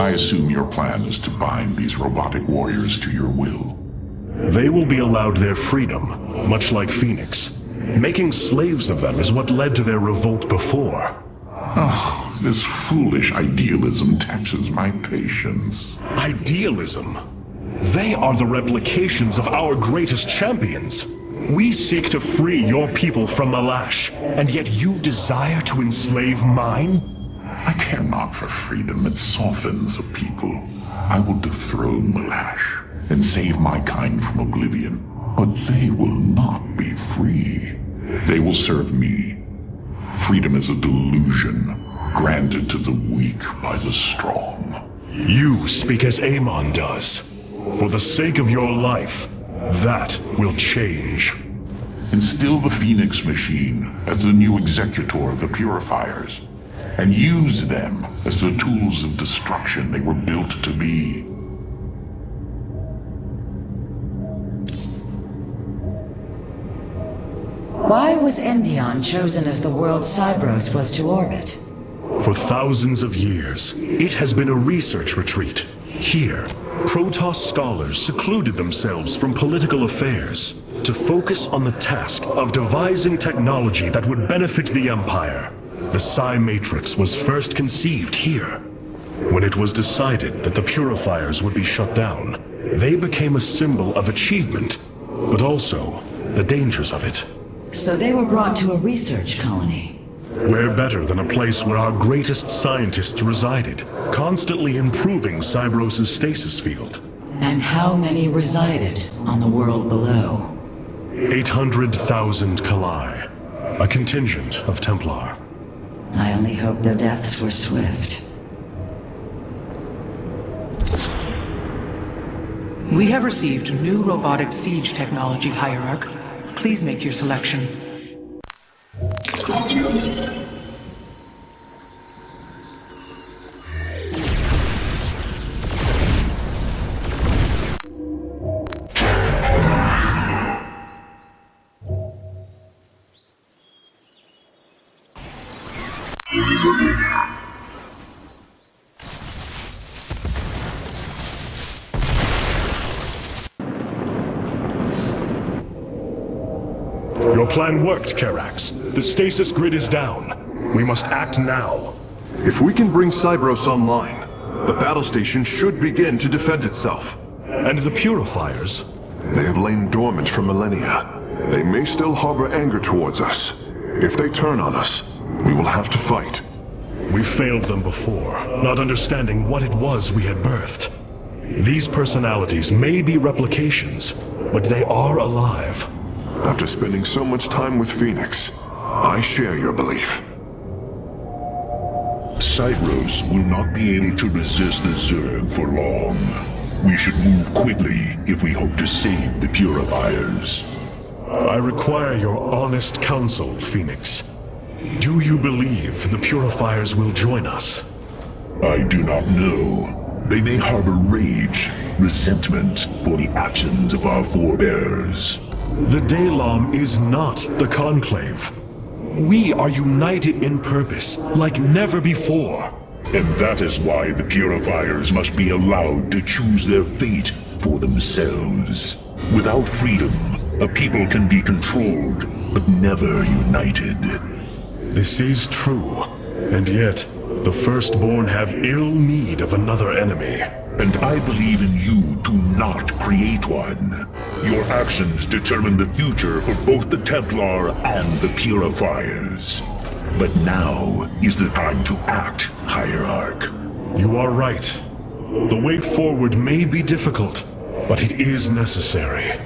I assume your plan is to bind these robotic warriors to your will. They will be allowed their freedom, much like Phoenix. Making slaves of them is what led to their revolt before. Oh, this foolish idealism taxes my patience. Idealism? They are the replications of our greatest champions. We seek to free your people from Malash, and yet you desire to enslave mine? I care not for freedom, it softens a people. I will dethrone Malash and save my kind from oblivion. But they will not be free. They will serve me. Freedom is a delusion, granted to the weak by the strong. You speak as Amon does. For the sake of your life, that will change. Instill the Phoenix machine as the new executor of the Purifiers, and use them as the tools of destruction they were built to be. Why was Endion chosen as the world Cybros was to orbit? For thousands of years, it has been a research retreat. Here, Protoss scholars secluded themselves from political affairs to focus on the task of devising technology that would benefit the Empire. The Psi Matrix was first conceived here. When it was decided that the Purifiers would be shut down, they became a symbol of achievement, but also the dangers of it. So they were brought to a research colony. Where better than a place where our greatest scientists resided, constantly improving Cybros' stasis field. And how many resided on the world below? 800,000 Kalai, a contingent of Templar. I only hope their deaths were swift. We have received new robotic siege technology, Hierarch. Please make your selection. Your plan worked, Karax. The stasis grid is down. We must act now. If we can bring Cybros online, the battle station should begin to defend itself. And the Purifiers? They have lain dormant for millennia. They may still harbor anger towards us. If they turn on us, we will have to fight. We failed them before, not understanding what it was we had birthed. These personalities may be replications, but they are alive. After spending so much time with Phoenix, I share your belief. Cybros will not be able to resist the Zerg for long. We should move quickly if we hope to save the Purifiers. I require your honest counsel, Phoenix. Do you believe the Purifiers will join us? I do not know. They may harbor rage, resentment for the actions of our forebears. The Daylom is not the Conclave. We are united in purpose, like never before. And that is why the Purifiers must be allowed to choose their fate for themselves. Without freedom, a people can be controlled, but never united. This is true, and yet, the Firstborn have ill need of another enemy. And I believe in you to not create one. Your actions determine the future for both the Templar and the Purifiers. But now is the time to act, Hierarch. You are right. The way forward may be difficult, but it is necessary.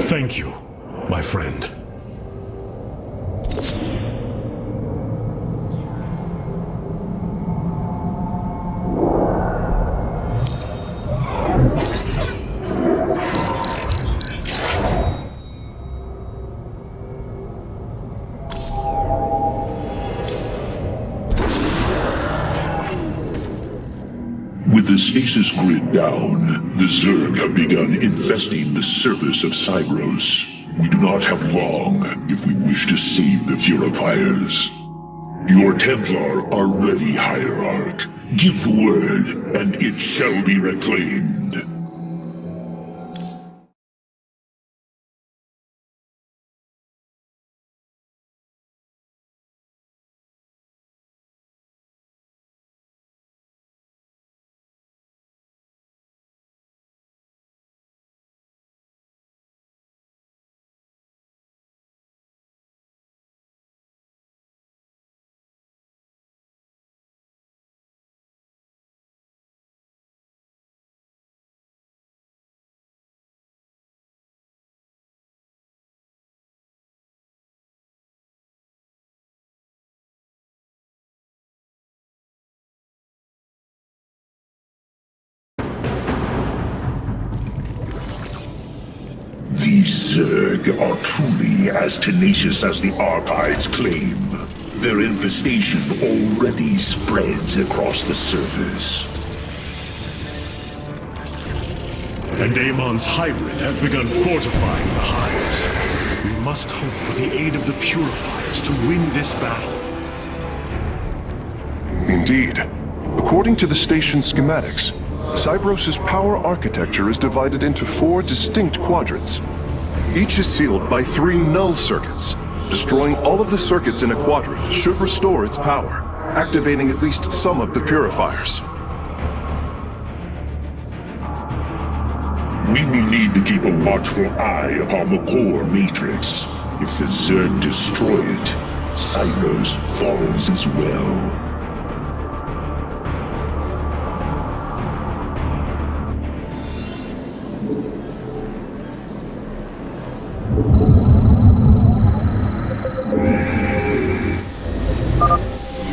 Thank you, my friend. With the stasis grid down, the Zerg have begun infesting the surface of Cybros. We do not have long if we wish to save the Purifiers. Your Templar are ready, Hierarch. Give the word, and it shall be reclaimed. These Zerg are truly as tenacious as the archives claim. Their infestation already spreads across the surface. And Amon's hybrid has begun fortifying the hives. We must hope for the aid of the Purifiers to win this battle. Indeed. According to the station schematics, Cybros' power architecture is divided into 4 distinct quadrants. Each is sealed by 3 null circuits. Destroying all of the circuits in a quadrant should restore its power, activating at least some of the purifiers. We will need to keep a watchful eye upon the core matrix. If the Zerg destroy it, Cybros falls as well.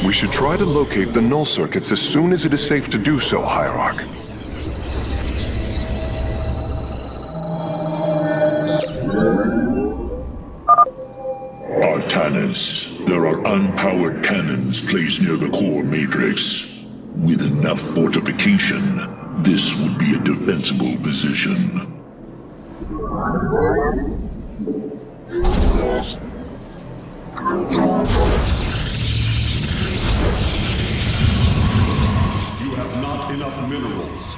We should try to locate the null circuits as soon as it is safe to do so, Hierarch. Artanis, there are unpowered cannons placed near the core matrix. With enough fortification, this would be a defensible position. You have not enough minerals.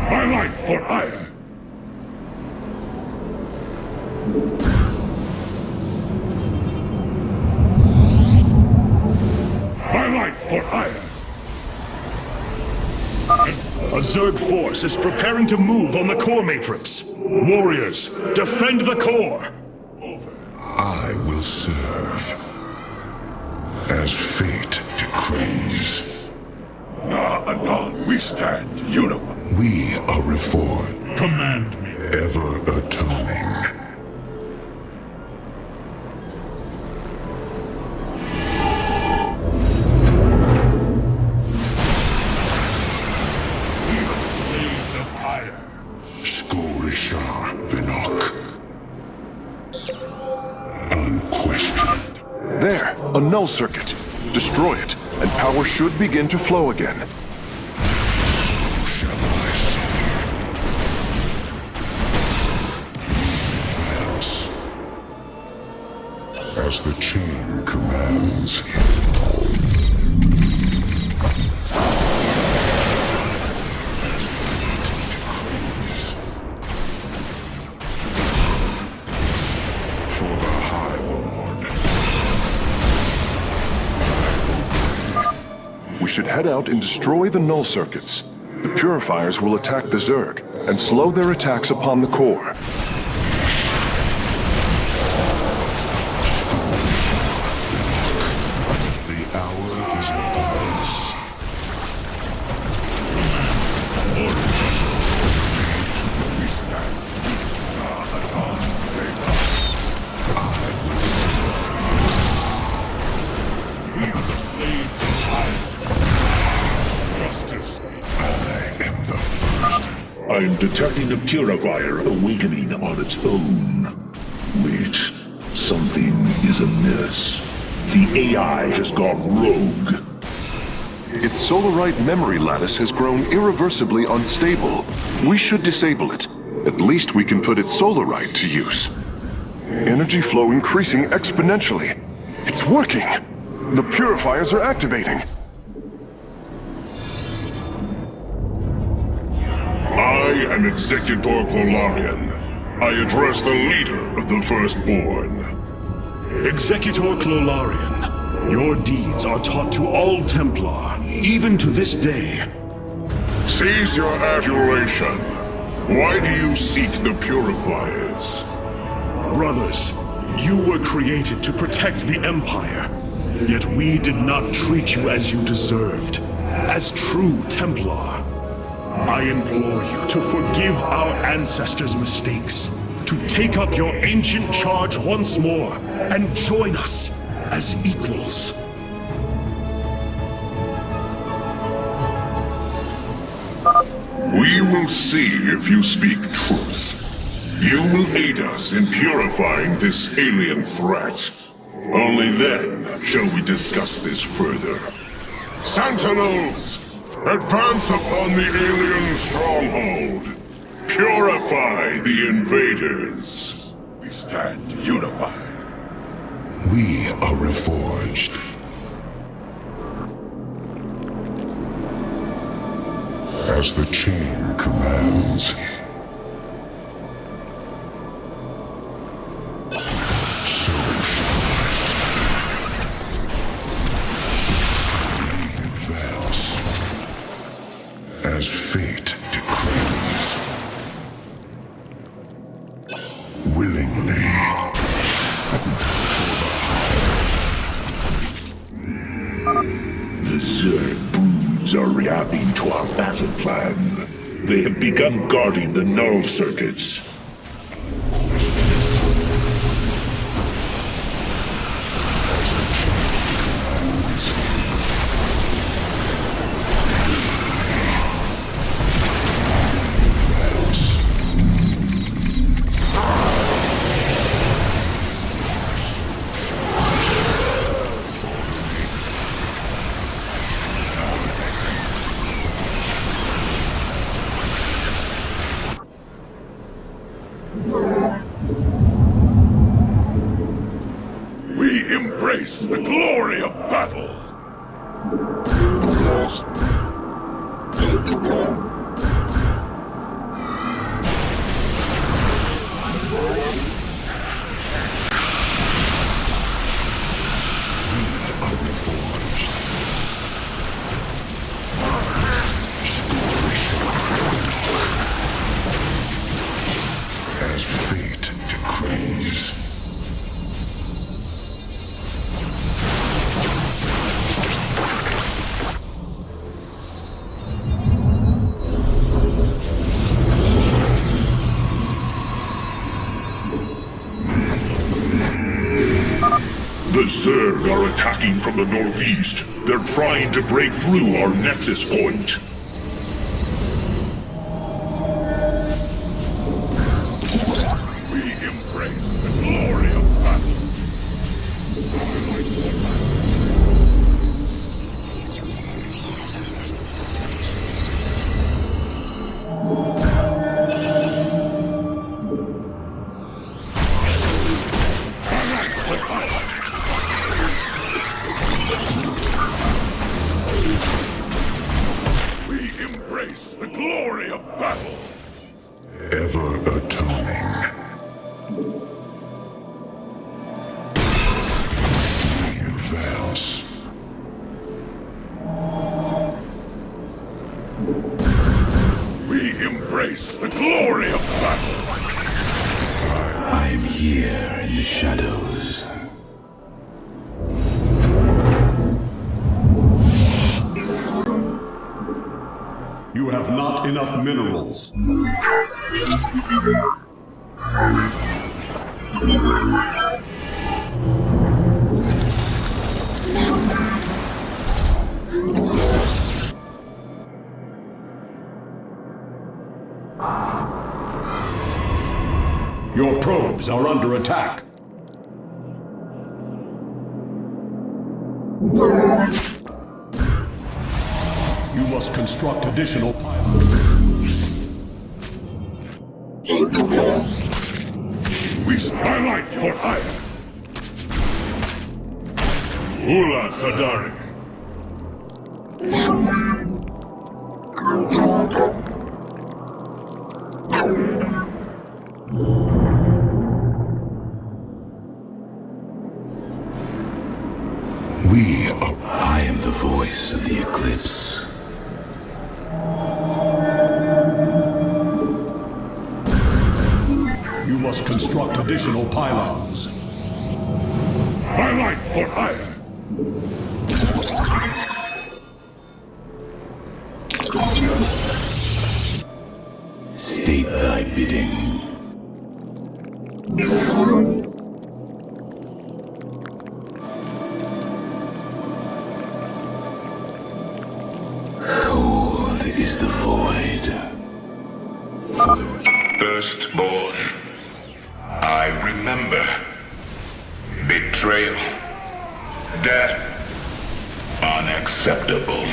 My life for ire! My life for ire! A Zerg force is preparing to move on the core matrix. Warriors, defend the core! I will serve as fate decrees. Anon, we stand unified. We are reformed. Command me. Ever atoning. Blades of fire. Skorishar Vinok. Unquestioned. There, a null circuit. Destroy it, and power should begin to flow again. Shall I suffer? Advance. As the chain commands. For the High Lord. We should head out and destroy the null circuits. The purifiers will attack the Zerg, and slow their attacks upon the core. The hour is upon us. I am the first. I'm detecting a purifier awakening on its own. Wait, something is amiss. The AI has gone rogue. Its Solarite memory lattice has grown irreversibly unstable. We should disable it. At least we can put its Solarite to use. Energy flow increasing exponentially. It's working! The purifiers are activating. I am Executor Clolarian. I address the leader of the Firstborn. Executor Clolarian, your deeds are taught to all Templar, even to this day. Cease your adulation. Why do you seek the purifiers? Brothers, you were created to protect the Empire. Yet we did not treat you as you deserved, as true Templar. I implore you to forgive our ancestors' mistakes, to take up your ancient charge once more, and join us as equals. We will see if you speak truth. You will aid us in purifying this alien threat. Only then shall we discuss this further. Sentinels! Advance upon the alien stronghold! Purify the invaders! We stand unified. We are reforged. As the chain commands. So shall we advance. As fate decrees. Willingly. The Zerg broods are reacting to our battle plan. They have begun guarding the null circuits. We embrace the glory of battle. As fate decrees. The Zerg are attacking from the northeast. They're trying to break through our nexus point. We embrace the glory of battle. We embrace the glory of battle. Ever atoning. We advance. We embrace the glory of battle. I am here in the shadows. You have not enough minerals. Your probes are under attack. You must construct additional pylons. We starlight for hire. Ula Sadari. I am the voice of the eclipse. You must construct additional pylons. My light for hire. State thy bidding. Cold is the void. Firstborn, I remember. Betrayal. Death. Unacceptable.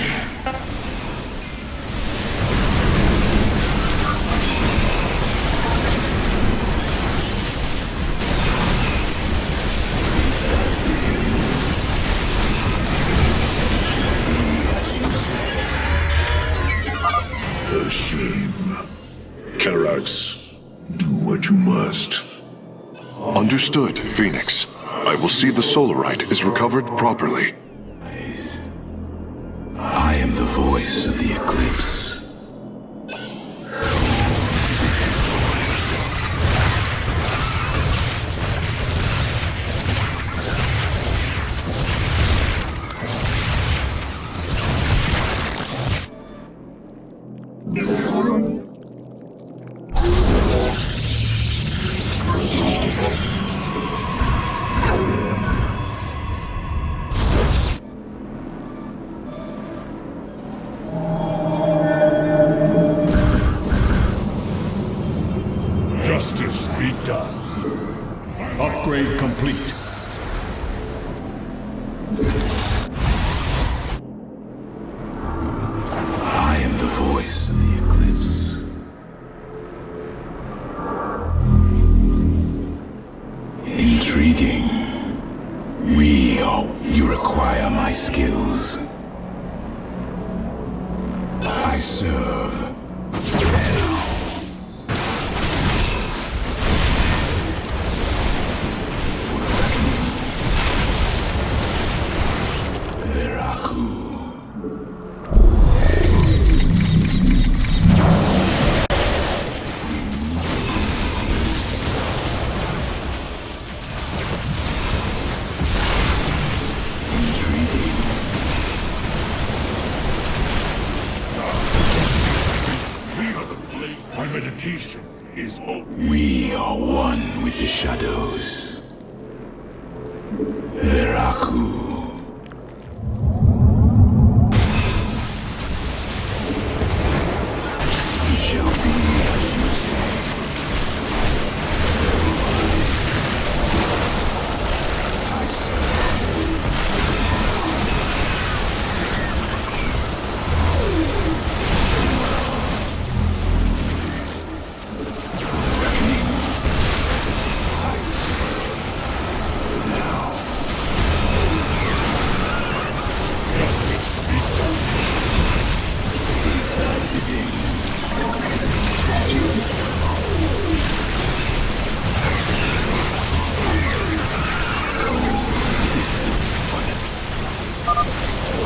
A shame. Karax, do what you must. Understood, Phoenix. I will see the Solarite is recovered properly. I am the voice of the eclipse. Justice be done. Upgrade complete. I am the voice of the eclipse. Intriguing. You require my skills. I serve. My meditation is over. We are one with the shadows. Veraku. It shall be as you say. I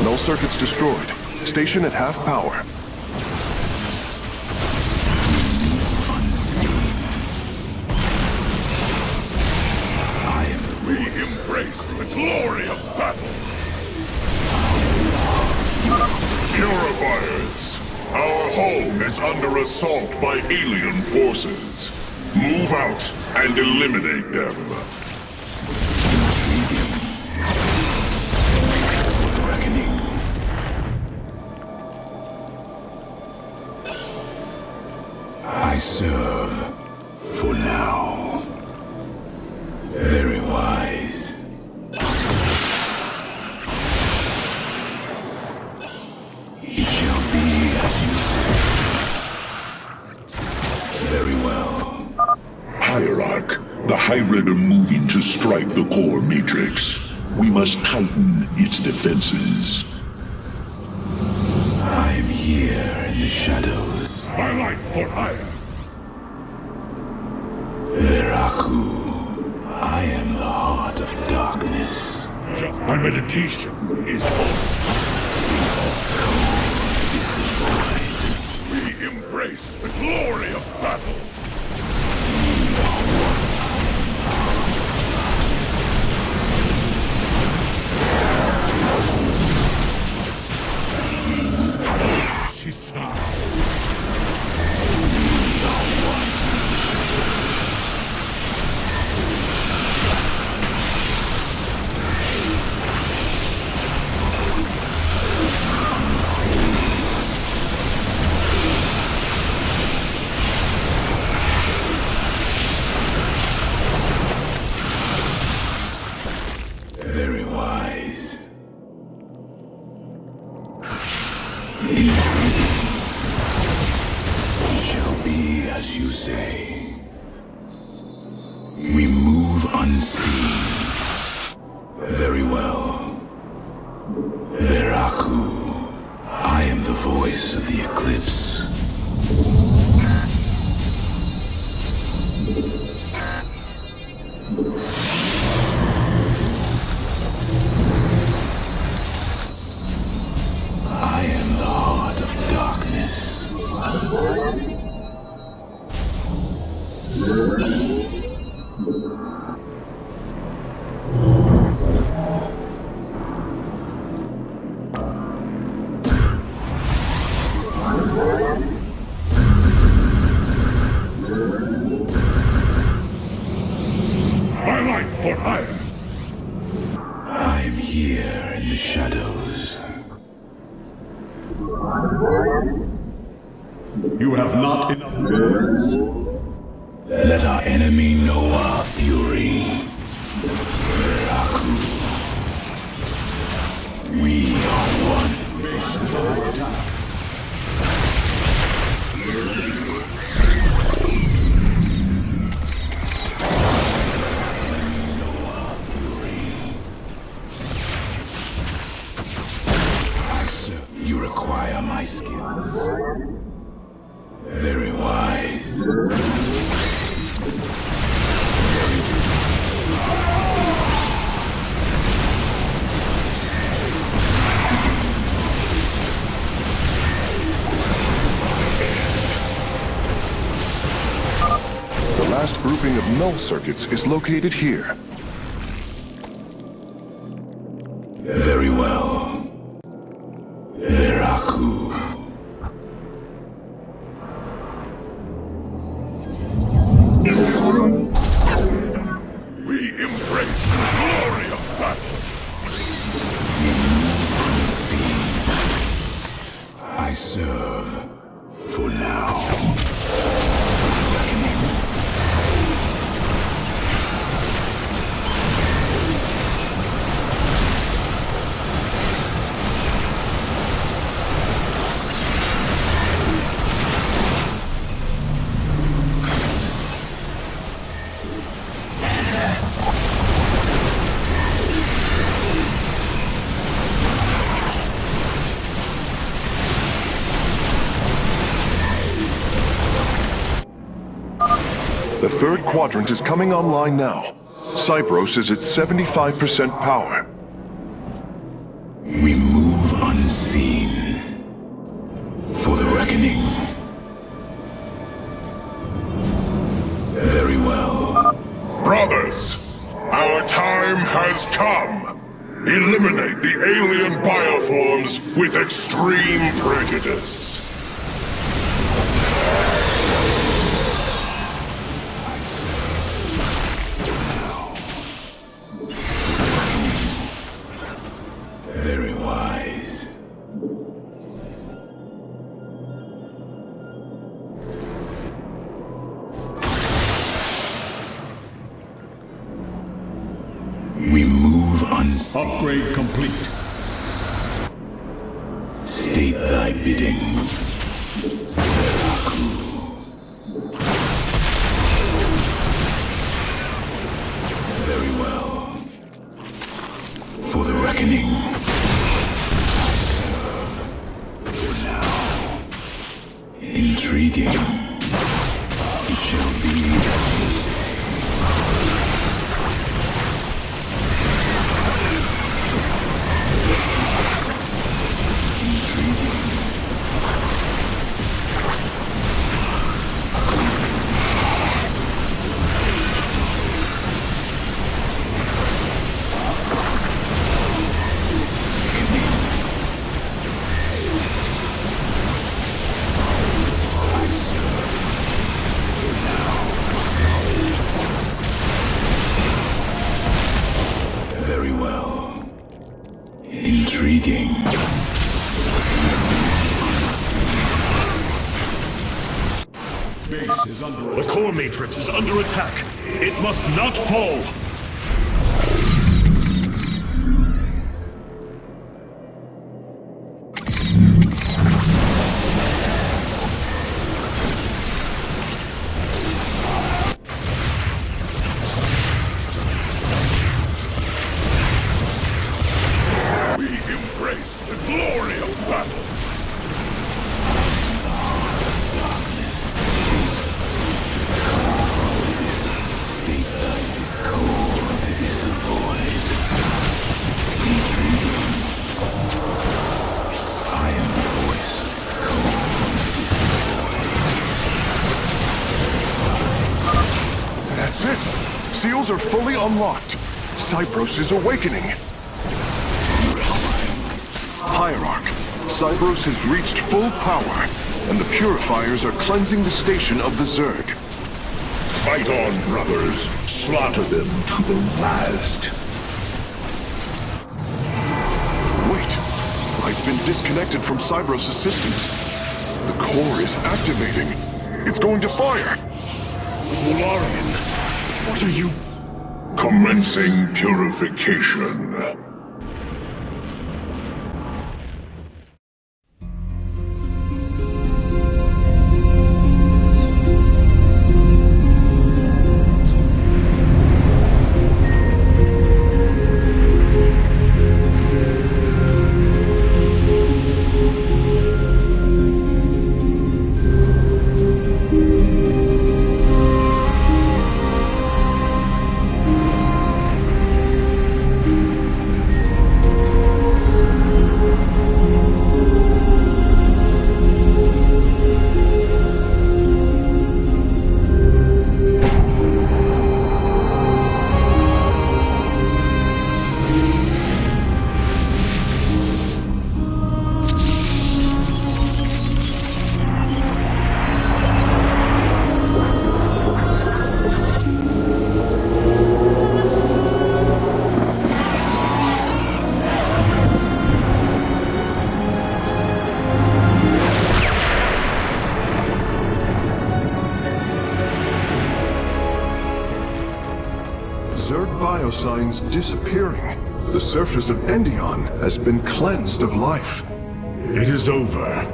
Null circuits destroyed. Station at half power. We embrace the glory of battle. Purifiers, our home is under assault by alien forces. Move out and eliminate them. reckoning. I serve for now. Very wise. It shall be as you say. Very well. Hierarch, the hybrid are moving to strike the core matrix. We must tighten its defenses. I am here in the shadows. My light for hire. Veraku. I am the heart of darkness. My meditation is over. We embrace the glory of battle. She's sound. Very wise. It shall be as you say. We move unseen. Very well. Veraku. I am the voice of the eclipse. I am the heart of darkness. My light for hire. I am here in the shadows. You have not enough words. Let our enemy know our fury. Veraku. We are one. You require my skills. Very wise. The last grouping of null circuits is located here. Very well. Veraku. We embrace the glory of The third quadrant is coming online now. Cybros is at 75% power. We move unseen. For the reckoning. Very well. Brothers, our time has come. Eliminate the alien bioforms with extreme prejudice. Very wise. We move unseen. Upgrade complete. State thy bidding. Very well. For the reckoning. I serve. For now. Intriguing. It shall be as you say. Very well. Intriguing. Base is under The core matrix is under attack. It must not fall. We embrace the glory of battle. State thy cold is the void. Intriguing. I am the voice. Cold is the void. That's it! Seals are fully unlocked. Cybros is awakening. Hierarch, Cybros has reached full power, and the purifiers are cleansing the station of the Zerg. Fight on, brothers. Slaughter them to the last. Wait! I've been disconnected from Cybros' systems. The core is activating. It's going to fire! Wolarian, what are you... Commencing purification. Zerg biosigns disappearing. The surface of Endion has been cleansed of life. It is over.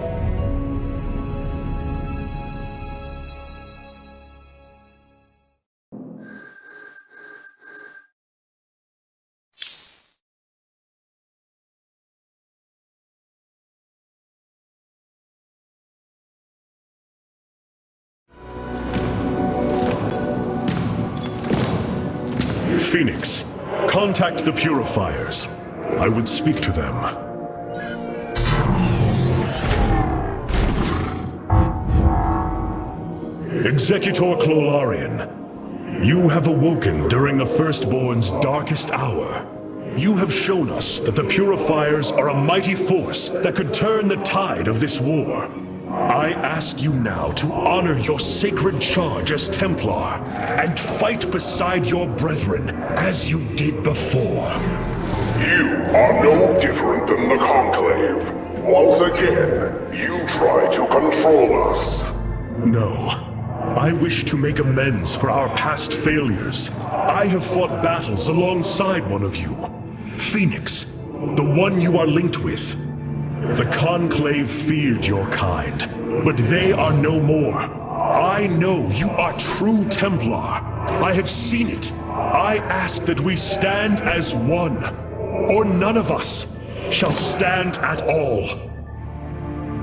Phoenix, contact the Purifiers. I would speak to them. Executor Clolarian, you have awoken during the Firstborn's darkest hour. You have shown us that the Purifiers are a mighty force that could turn the tide of this war. I ask you now to honor your sacred charge as Templar and fight beside your brethren as you did before. You are no different than the Conclave. Once again, you try to control us. No. I wish to make amends for our past failures. I have fought battles alongside one of you. Phoenix, the one you are linked with. The Conclave feared your kind, but they are no more. I know you are true Templar. I have seen it. I ask that we stand as one, or none of us shall stand at all.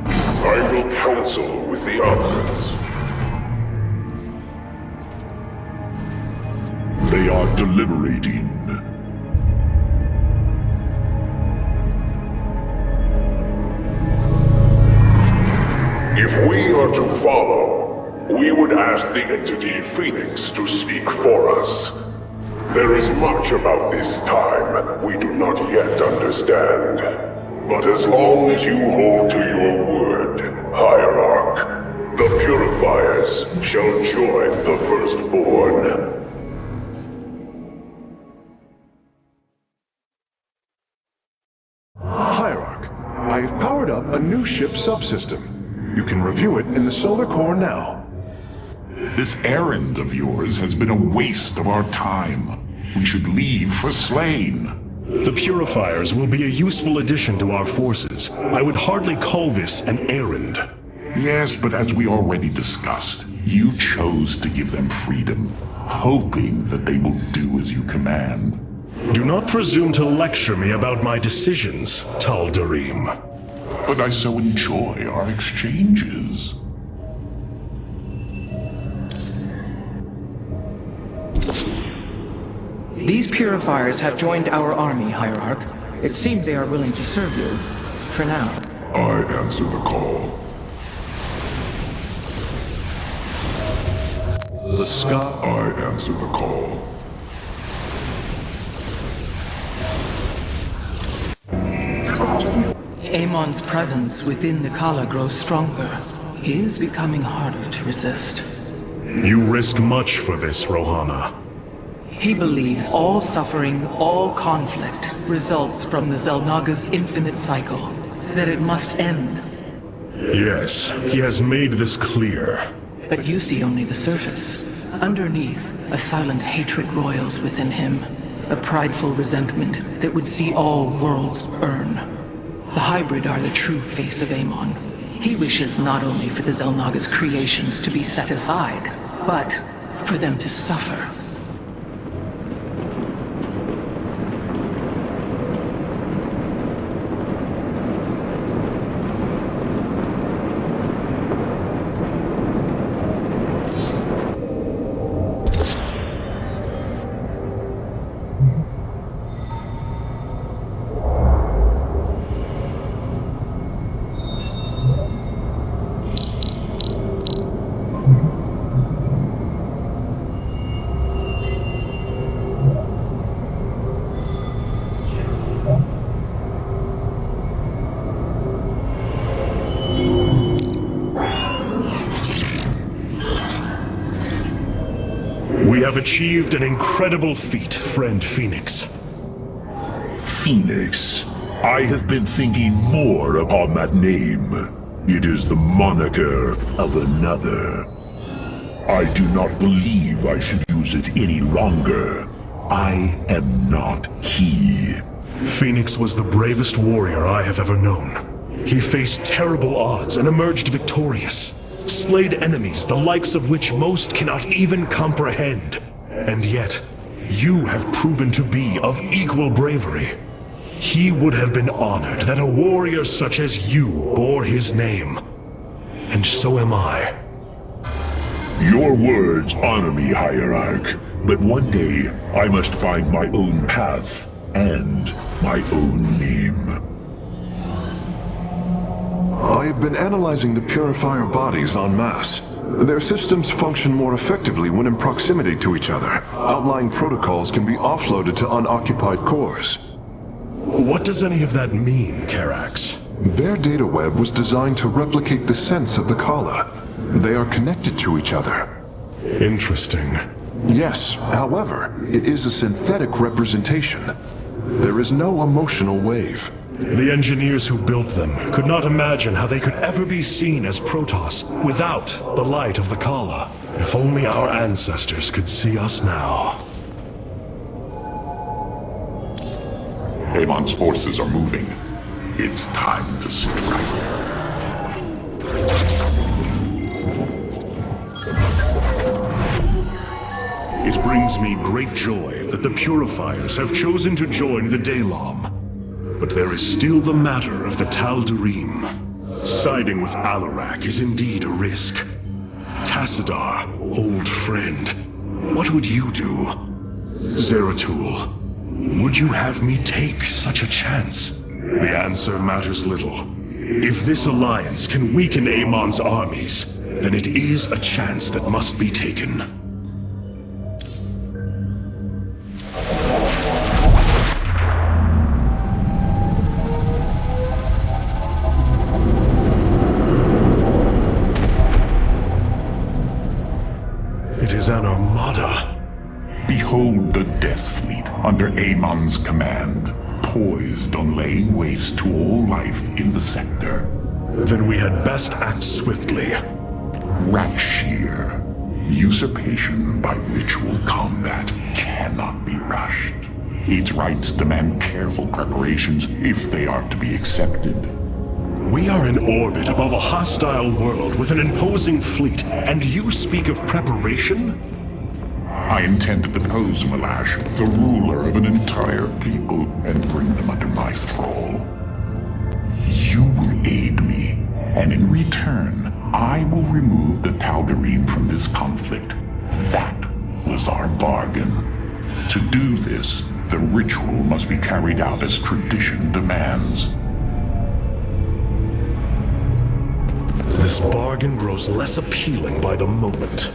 I will counsel with the others. They are deliberating. If we are to follow, we would ask the entity Phoenix to speak for us. There is much about this time we do not yet understand. But as long as you hold to your word, Hierarch, the Purifiers shall join the Firstborn. Hierarch, I have powered up a new ship subsystem. You can review it in the solar core now. This errand of yours has been a waste of our time. We should leave for Slain. The Purifiers will be a useful addition to our forces. I would hardly call this an errand. Yes, but as we already discussed, you chose to give them freedom, hoping that they will do as you command. Do not presume to lecture me about my decisions, Tal'Darim. But I so enjoy our exchanges. These Purifiers have joined our army, Hierarch. It seems they are willing to serve you. For now. I answer the call. The sky. I answer the call. Amon's presence within the Kala grows stronger. He is becoming harder to resist. You risk much for this, Rohana. He believes all suffering, all conflict, results from the Xel'Naga's infinite cycle. That it must end. Yes, he has made this clear. But you see only the surface. Underneath, a silent hatred roils within him. A prideful resentment that would see all worlds burn. The hybrid are the true face of Amon. He wishes not only for the Xel'Naga's creations to be set aside, but for them to suffer. We have achieved an incredible feat, friend Phoenix. Phoenix. I have been thinking more upon that name. It is the moniker of another. I do not believe I should use it any longer. I am not he. Phoenix was the bravest warrior I have ever known. He faced terrible odds and emerged victorious. Slayed enemies the likes of which most cannot even comprehend. And yet, you have proven to be of equal bravery. He would have been honored that a warrior such as you bore his name. And so am I. Your words honor me, Hierarch, But one day, I must find my own path and my own name. I have been analyzing the Purifier bodies en masse. Their systems function more effectively when in proximity to each other. Outlying protocols can be offloaded to unoccupied cores. What does any of that mean, Karax? Their data web was designed to replicate the sense of the Kala. They are connected to each other. Interesting. Yes, however, it is a synthetic representation. There is no emotional wave. The engineers who built them could not imagine how they could ever be seen as Protoss without the light of the Kala. If only our ancestors could see us now. Amon's forces are moving. It's time to strike. It brings me great joy that the Purifiers have chosen to join the Daylom. But there is still the matter of the Tal'Darim. Siding with Alarak is indeed a risk. Tassadar, old friend, what would you do? Zeratul, would you have me take such a chance? The answer matters little. If this alliance can weaken Amon's armies, then it is a chance that must be taken. It is an armada. Behold the Death Fleet under Amon's command, poised on laying waste to all life in the sector. Then we had best act swiftly. Rakshir. Usurpation by ritual combat cannot be rushed. Its rites demand careful preparations if they are to be accepted. We are in orbit above a hostile world with an imposing fleet, and you speak of preparation? I intend to depose Malash, the ruler of an entire people, and bring them under my thrall. You will aid me, and in return, I will remove the Tal'Darim from this conflict. That was our bargain. To do this, the ritual must be carried out as tradition demands. This bargain grows less appealing by the moment.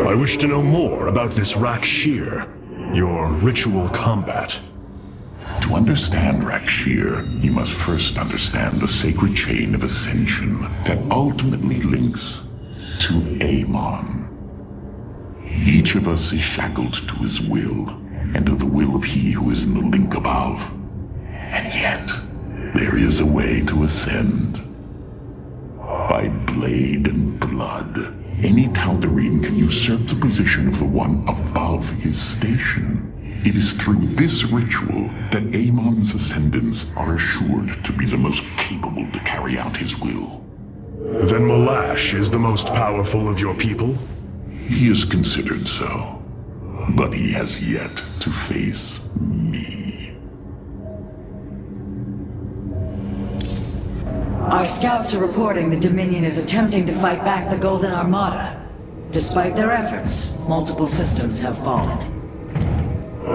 I wish to know more about this Rakshir, your ritual combat. To understand Rakshir, you must first understand the sacred chain of ascension that ultimately links to Amon. Each of us is shackled to his will, and to the will of he who is in the link above. And yet, there is a way to ascend. By blade and blood, any Tal'Darim can usurp the position of the one above his station. It is through this ritual that Amon's ascendants are assured to be the most capable to carry out his will. Then Malash is the most powerful of your people? He is considered so, but he has yet to face me. Our scouts are reporting the Dominion is attempting to fight back the Golden Armada. Despite their efforts, multiple systems have fallen.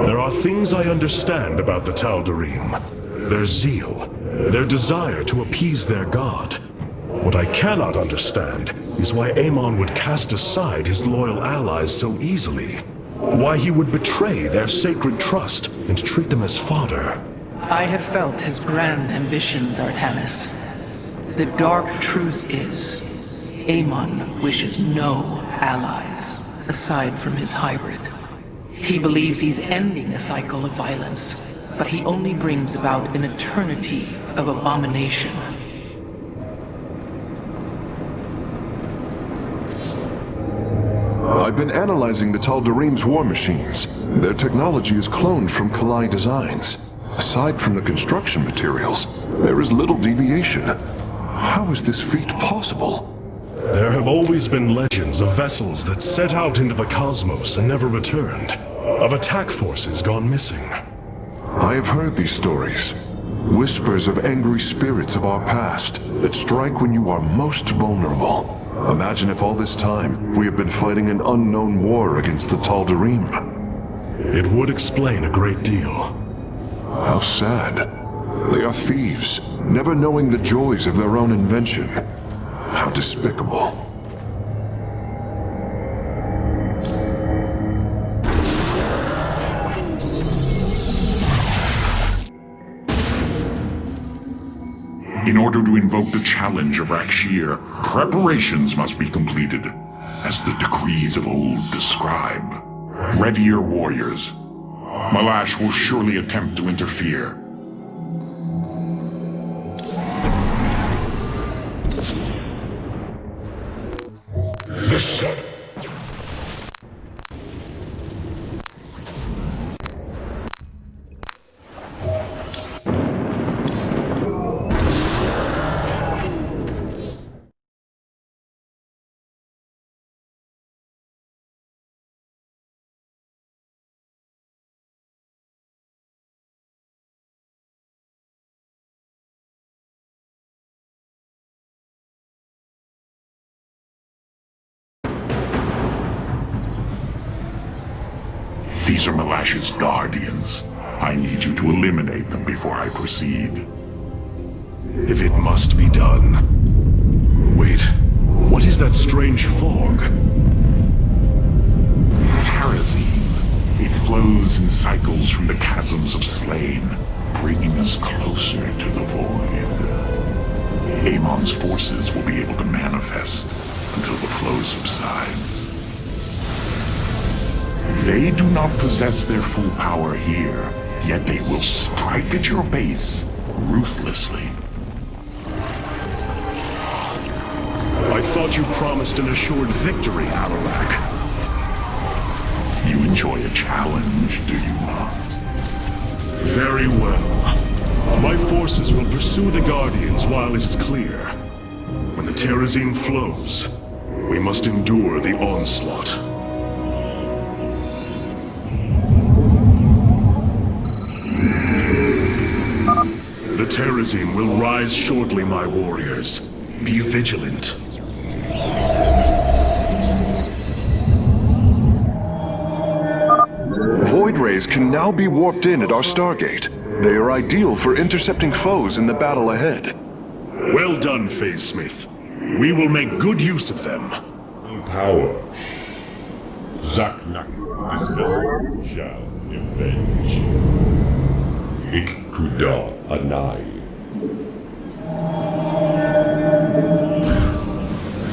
There are things I understand about the Tal'Darim. Their zeal, their desire to appease their god. What I cannot understand is why Amon would cast aside his loyal allies so easily. Why he would betray their sacred trust and treat them as fodder. I have felt his grand ambitions, Artanis. The dark truth is, Amon wishes no allies, aside from his hybrid. He believes he's ending a cycle of violence, but he only brings about an eternity of abomination. I've been analyzing the Tal'Darim's war machines. Their technology is cloned from Kalai designs. Aside from the construction materials, there is little deviation. How is this feat possible? There have always been legends of vessels that set out into the cosmos and never returned. Of attack forces gone missing. I have heard these stories. Whispers of angry spirits of our past that strike when you are most vulnerable. Imagine if all this time we have been fighting an unknown war against the Tal'Darim. It would explain a great deal. How sad. They are thieves, never knowing the joys of their own invention. How despicable. In order to invoke the challenge of Rakshir, preparations must be completed, as the decrees of old describe. Ready your warriors. Malash will surely attempt to interfere. The sun. These are Malash's guardians. I need you to eliminate them before I proceed. If it must be done. Wait, what is that strange fog? Terrazine. It flows in cycles from the chasms of slain, bringing us closer to the void. Amon's forces will be able to manifest until the flow subsides. They do not possess their full power here, yet they will strike at your base ruthlessly. I thought you promised an assured victory, Alalak. You enjoy a challenge, do you not? Very well. My forces will pursue the Guardians while it is clear. When the Terrazine flows, we must endure the onslaught. The Terrazine will rise shortly, my warriors. Be vigilant. Void rays can now be warped in at our Stargate. They are ideal for intercepting foes in the battle ahead. Well done, Phase Smith. We will make good use of them. Power. Zaknak, this vessel shall avenge. Ikkuda Anai.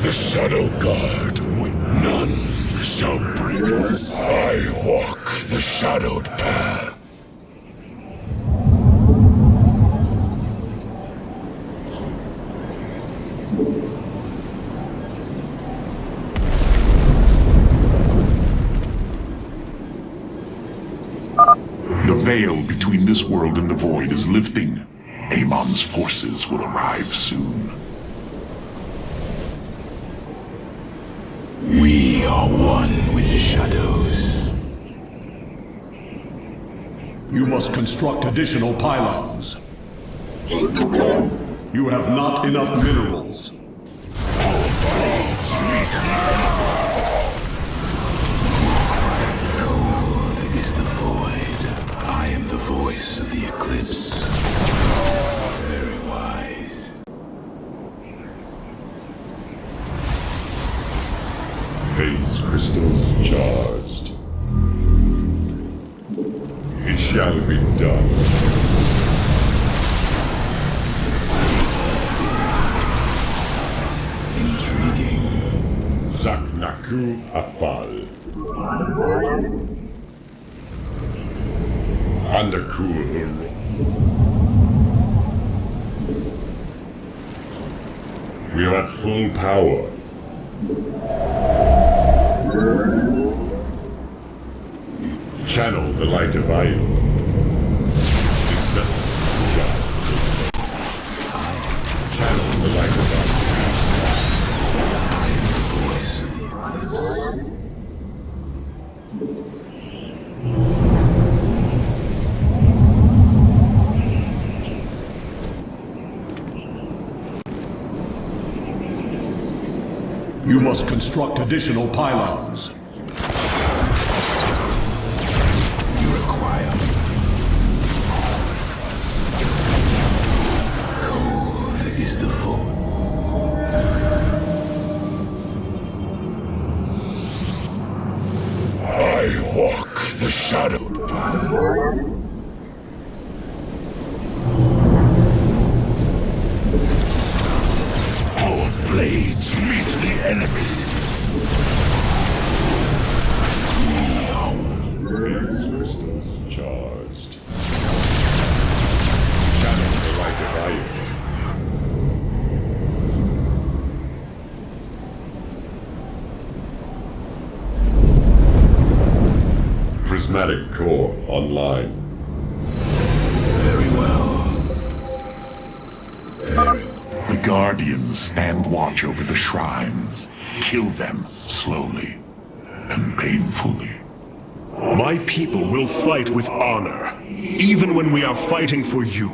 The Shadow Guard, when none shall break us. I walk the shadowed path. The veil between this world and the void is lifting. Amon's forces will arrive soon. We are one with the shadows. You must construct additional pylons. You have not enough minerals. Cold is the void. I am the voice of the eclipse. Very wise. Phase crystals charged. It shall be done. Intriguing. Zaknaku Afal. Undercool. We are at full power. Channel the light of Ion. This vessel shall channel the light of Ion. I am the voice of the eclipse. You must construct additional pylons. You require cold is the food. I walk the shadowed path. Our blades meet the enemy. Phase crystals charged. Channel the rite of iron. Prismatic core online. Very well. Very well. The Guardians stand watch over the shrines. Kill them slowly and painfully. My people will fight with honor, even when we are fighting for you.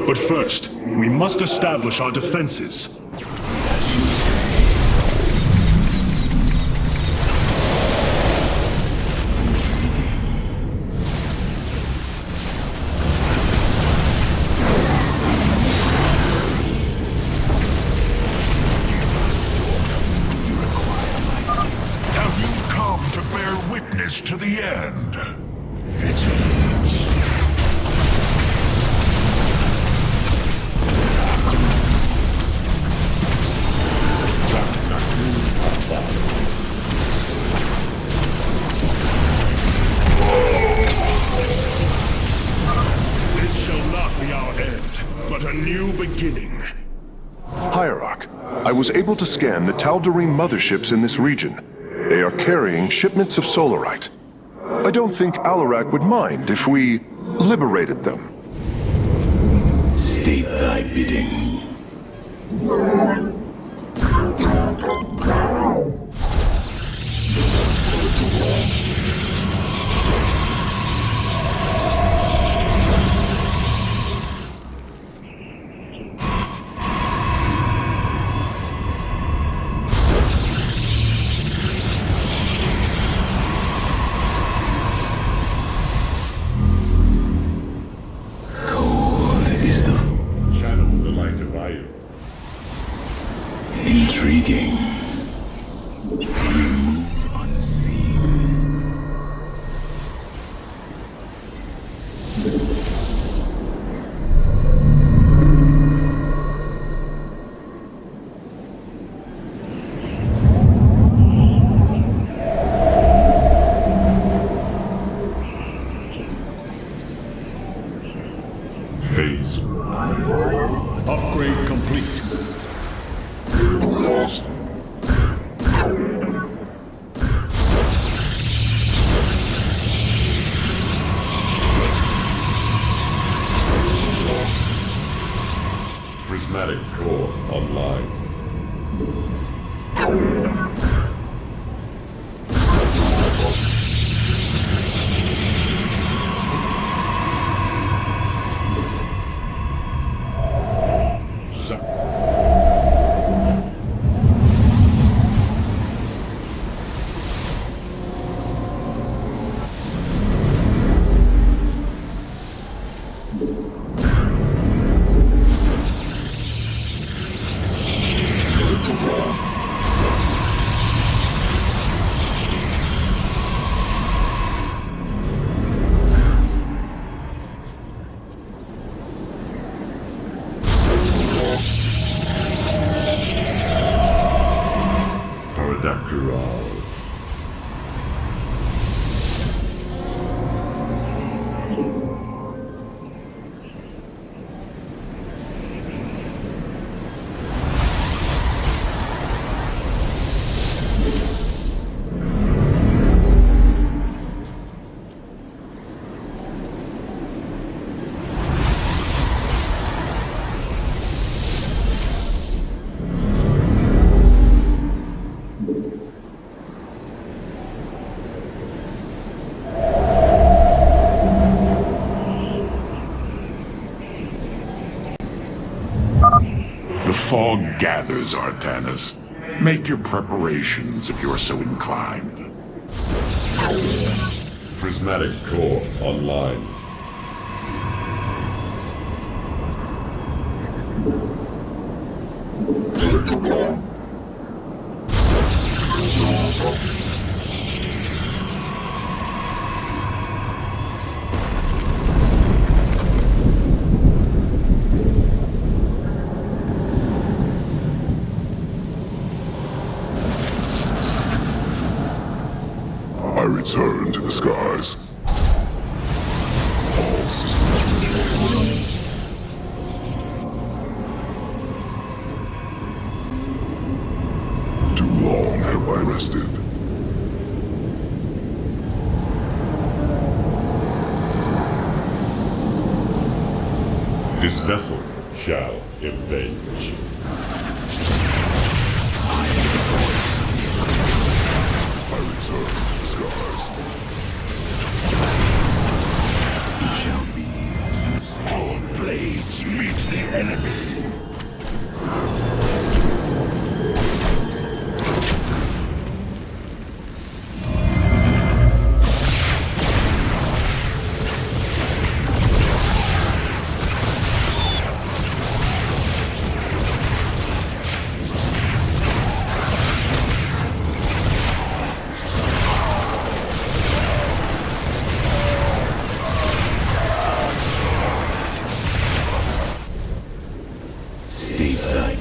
But first, we must establish our defenses. Have you come to bear witness to the end? This shall not be our end, but a new beginning. Hierarch, I was able to scan the Tal'Darim motherships in this region. They are carrying shipments of solarite. I don't think Alarak would mind if we liberated them. State thy bidding. Cold is the Channel the light of iron. intriguing. Remove unseen. Phase. Upgrade complete. Prismatic core online. Paradakral. The fog gathers, Artanis. Make your preparations if you are so inclined. Prismatic core online. I return to the skies. All systems ready. Too long have I rested. This vessel shall avenge. I return to the skies. Our blades meet the enemy. Stay tight.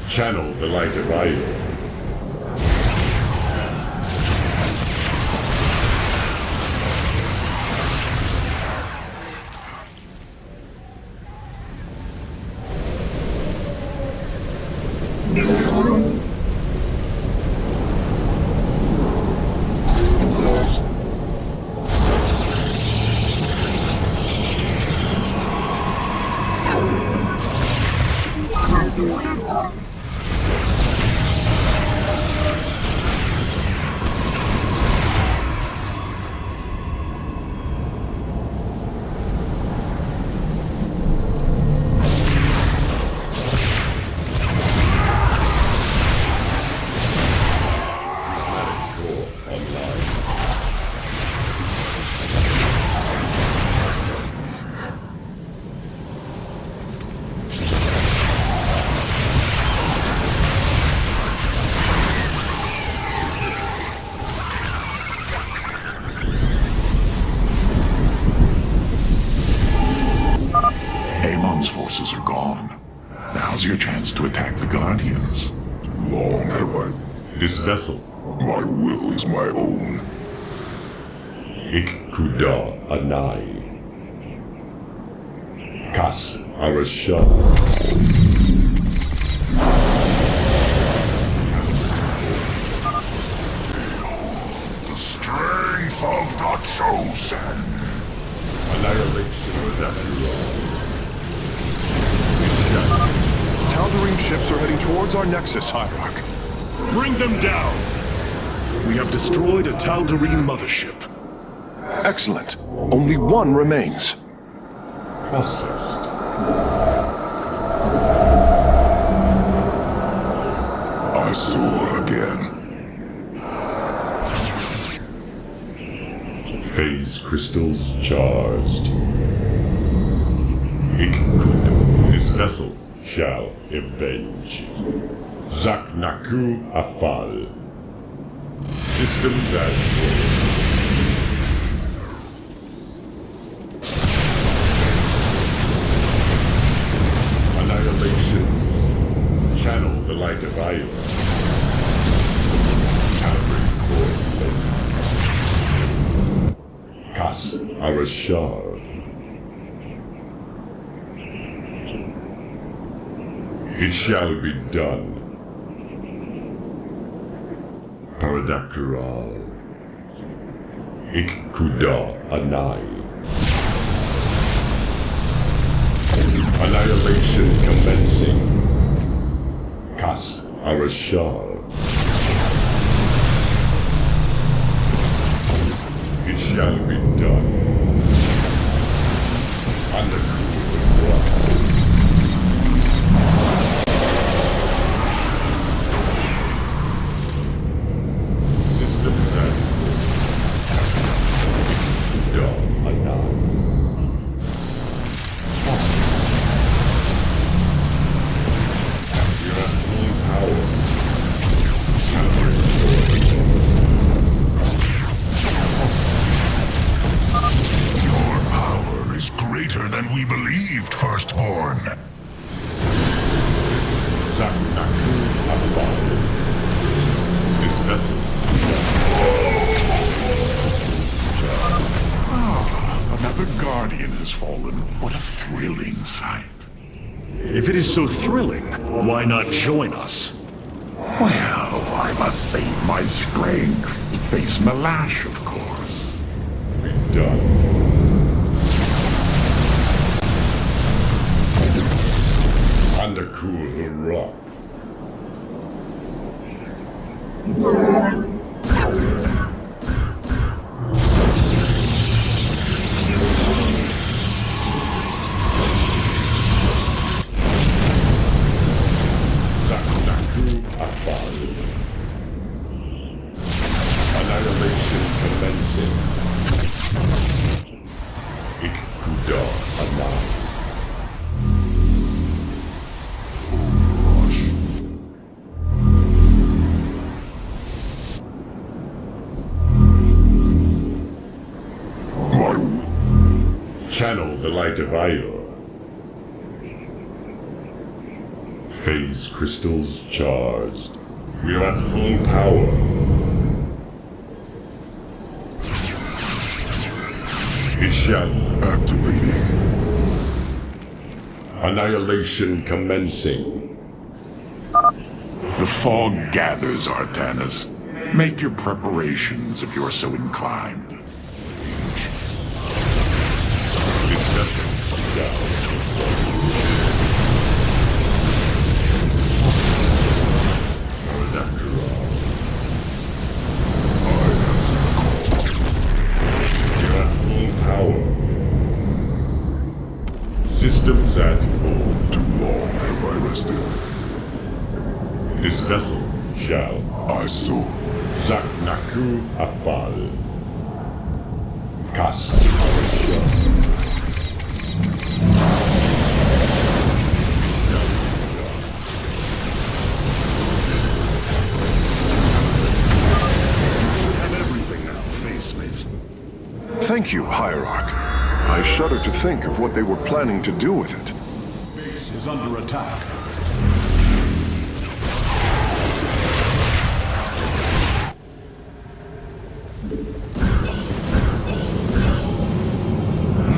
Channel the light of Io. Amon's forces are gone. Now's your chance to attack the Guardians. Too long have I. This vessel, My will is my own. Ik Kuda Anai. Kas Arashah. The strength of the chosen. Annihilation of Azeroth. Tal'Darim ships are heading towards our nexus, Hierarch. Bring them down! We have destroyed a Tal'Darim mothership. Excellent. Only one remains. Processed. I soar again. Phase crystals charged. Ikkud, this vessel shall avenge. Zaknaku Afal. Systems as annihilation. Channel the light of Io. Calibrate core. Kas Arashar. It shall be done. Paradakural. Ikkuda Anai. Annihilation commencing. Kas Arashar. It shall be done. Undercool. greater than we believed, Firstborn. This vessel. Another Guardian has fallen. What a thrilling sight. If it is so thrilling, why not join us? Well, I must save my strength to face Malash, of course. Be done. Undercool the rock. Annihilation commencing. Ikuda alive. Channel the light of Io. Phase crystals charged. We are at full power. It shall. Activating. Annihilation commencing. The fog gathers, Artanis. Make your preparations if you're so inclined. This vessel down. You're at full power. Systems at full. Too long have I rested. This vessel shall. I saw. Zaknaku Afal. Cast. Thank you, Hierarch. I shudder to think of what they were planning to do with it. Base is under attack.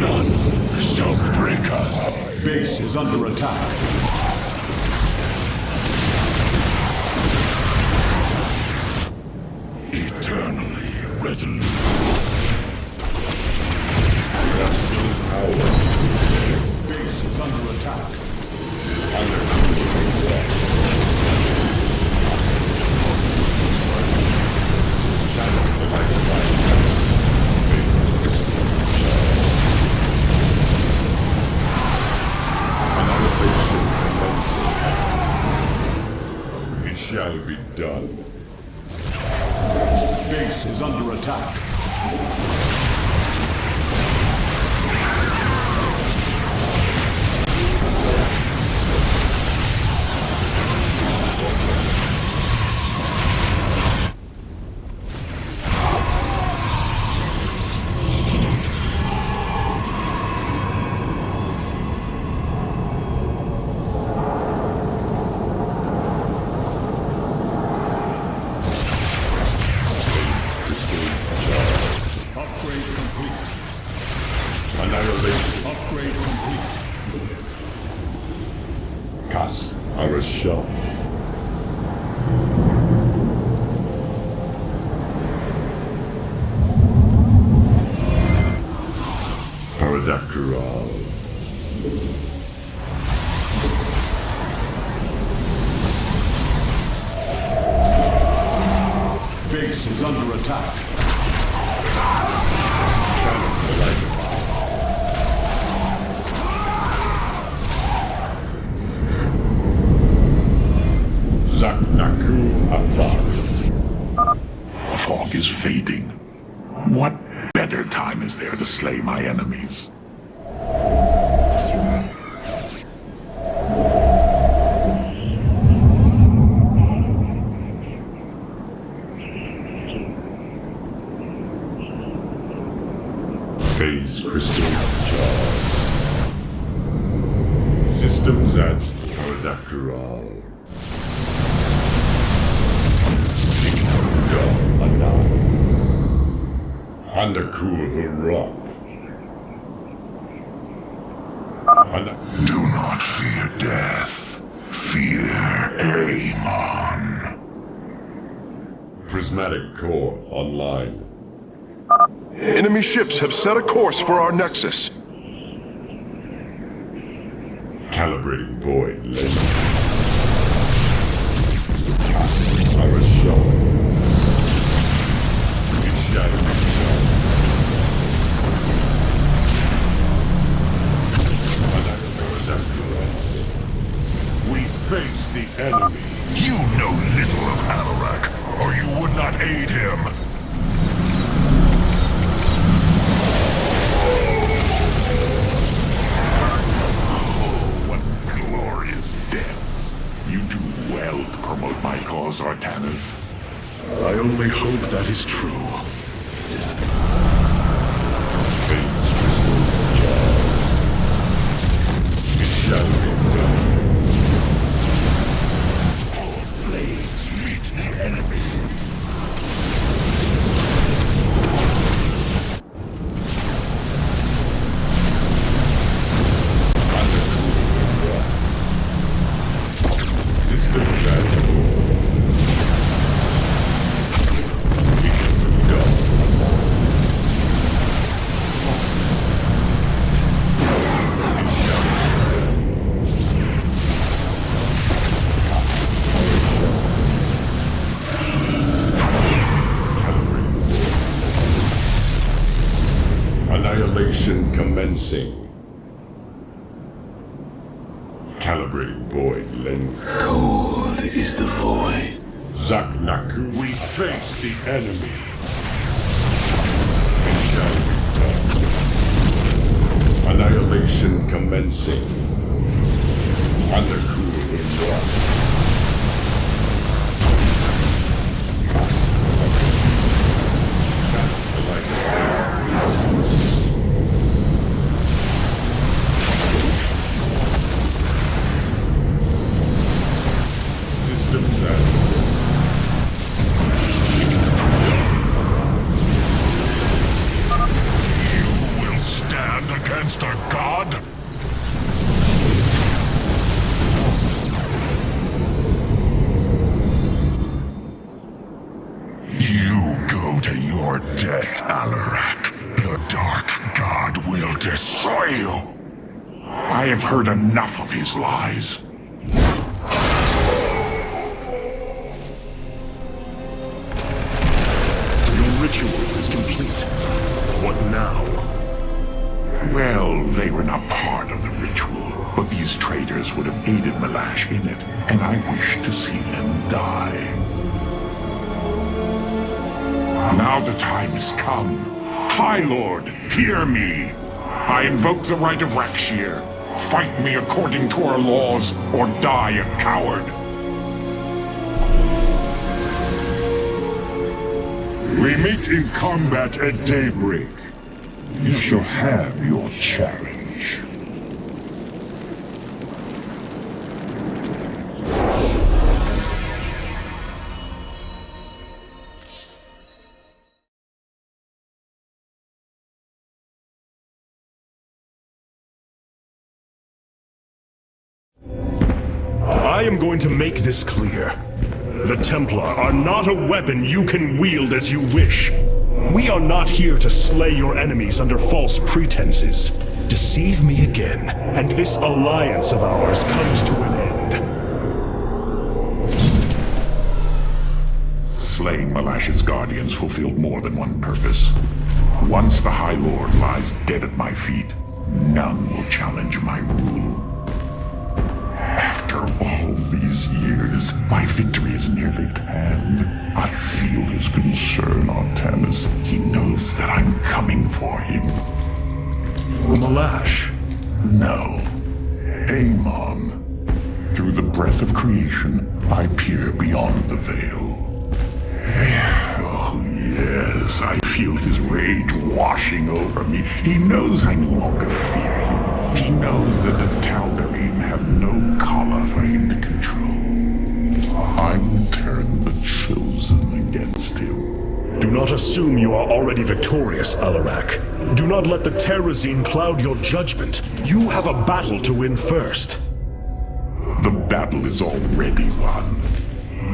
None shall break us. Base is under attack. Eternally resolute. Base is under attack. It shall be done. Base is under attack. Upgrade complete. Annihilation. Upgrade complete. Cast Arashah. Paradakural. Base is under attack. Zaknaku Afar. The fog is fading. What better time is there to slay my enemies? Phase crystal charge. Systems at Adakural. Anan. Andakur Rock. Do not fear death. Fear Amon. Prismatic core online. Enemy ships have set a course for our nexus. Calibrating void lens. Arashon. It's shadow. We face the enemy. You know little of Alarak, or you would not aid him. Oh, what glorious deaths. You do well to promote my cause, Artanis. I only hope that is true. Face crystal jar. It shall be done. Blades meet the enemy. System transform. Annihilation commencing. Calibrating void lens. Cold is the void. Zaknaku. We face the enemy. It shall be done. Annihilation commencing. Undercool in rock. Systems at You will stand against a god? You go to your death, Alarak. The Dark God will destroy you. I have heard enough of his lies. Your ritual is complete. What now? Well, they were not part of the ritual, but these traitors would have aided Malash in it, and I wish to see them die. Now the time has come. High Lord, hear me. I invoke the right of Rakshir. Fight me according to our laws, or die a coward. We meet in combat at daybreak. You shall have your challenge. I am going to make this clear. The Templar are not a weapon you can wield as you wish. We are not here to slay your enemies under false pretenses. Deceive me again, and this alliance of ours comes to an end. Slaying Malash's guardians fulfilled more than one purpose. Once the High Lord lies dead at my feet, none will challenge my rule. After all these years, my victory is nearly at hand. I feel his concern, Artanis. He knows that I'm coming for him. Malash? No. Amon. Through the breath of creation, I peer beyond the veil. Oh, yes, I feel his rage washing over me. He knows I no longer fear him. He knows that the Tal'Darim have no Do not assume you are already victorious, Alarak. Do not let the Terrazine cloud your judgment. You have a battle to win first. The battle is already won.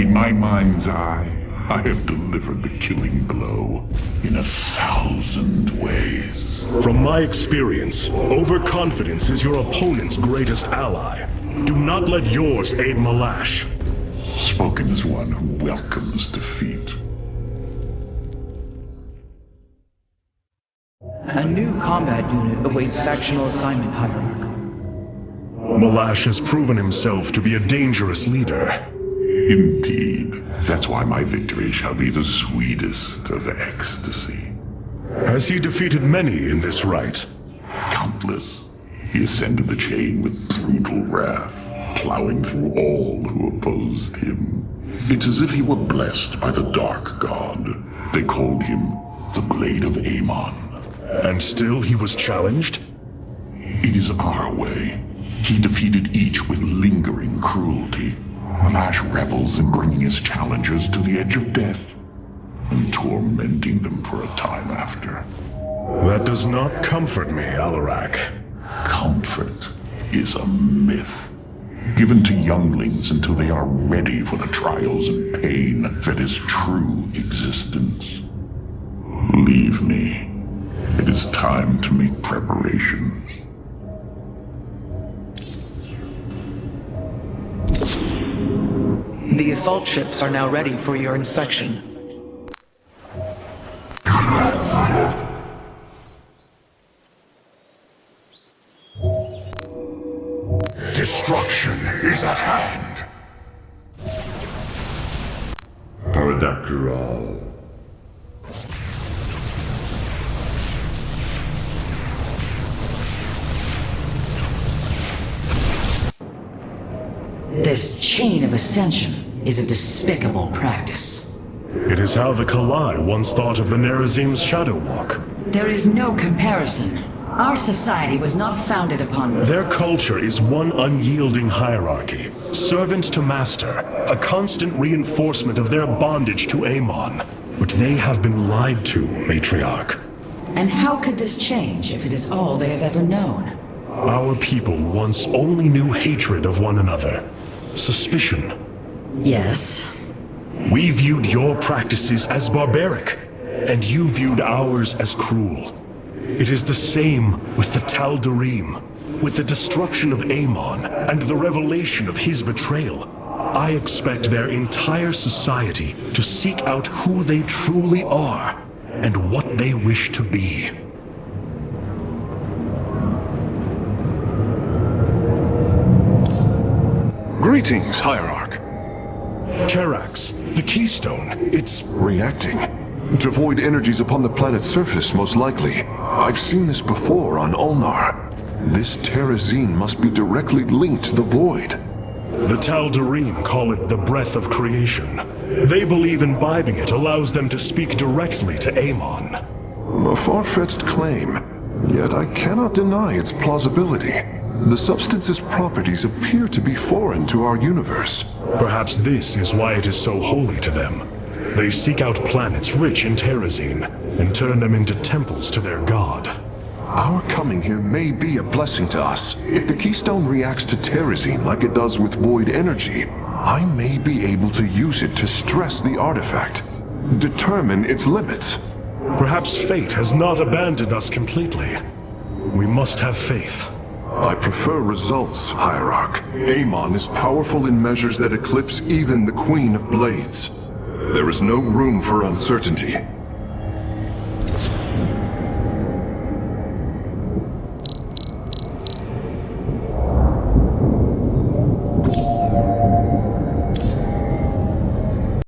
In my mind's eye, I have delivered the killing blow in 1,000 ways. From my experience, overconfidence is your opponent's greatest ally. Do not let yours aid Malash. Spoken as one who welcomes defeat. A new combat unit awaits factional assignment, Hierarch. Malash has proven himself to be a dangerous leader. Indeed. That's why my victory shall be the sweetest of ecstasy. Has he defeated many in this rite? Countless. He ascended the chain with brutal wrath, plowing through all who opposed him. It's as if he were blessed by the Dark God. They called him the Blade of Amon. And still he was challenged? It is our way. He defeated each with lingering cruelty. Malash revels in bringing his challengers to the edge of death and tormenting them for a time after. That does not comfort me, Alarak. Comfort is a myth, given to younglings until they are ready for the trials and pain that is true existence. Leave me. It is time to make preparations. The assault ships are now ready for your inspection. Destruction is at hand. Paradakural. This chain of ascension is a despicable practice. It is how the Kalai once thought of the Nerazim's Shadow Walk. There is no comparison. Our society was not founded upon... Their culture is one unyielding hierarchy, servant to master, a constant reinforcement of their bondage to Amon. But they have been lied to, Matriarch. And how could this change if it is all they have ever known? Our people once only knew hatred of one another. Suspicion. Yes. We viewed your practices as barbaric, and you viewed ours as cruel. It is the same with the Tal'Darim. With the destruction of Amon and the revelation of his betrayal, I expect their entire society to seek out who they truly are and what they wish to be. Greetings, Hierarch. Karax, the Keystone, it's... Reacting to void energies upon the planet's surface, most likely. I've seen this before on Ulnar. This Terrazine must be directly linked to the void. The Tal'Darim call it the breath of creation. They believe imbibing it allows them to speak directly to Amon. A far-fetched claim, yet I cannot deny its plausibility. The substance's properties appear to be foreign to our universe. Perhaps this is why it is so holy to them. They seek out planets rich in Terrazine and turn them into temples to their god. Our coming here may be a blessing to us. If the Keystone reacts to Terrazine like it does with void energy, I may be able to use it to stress the artifact, determine its limits. Perhaps fate has not abandoned us completely. We must have faith. I prefer results, Hierarch. Amon is powerful in measures that eclipse even the Queen of Blades. There is no room for uncertainty.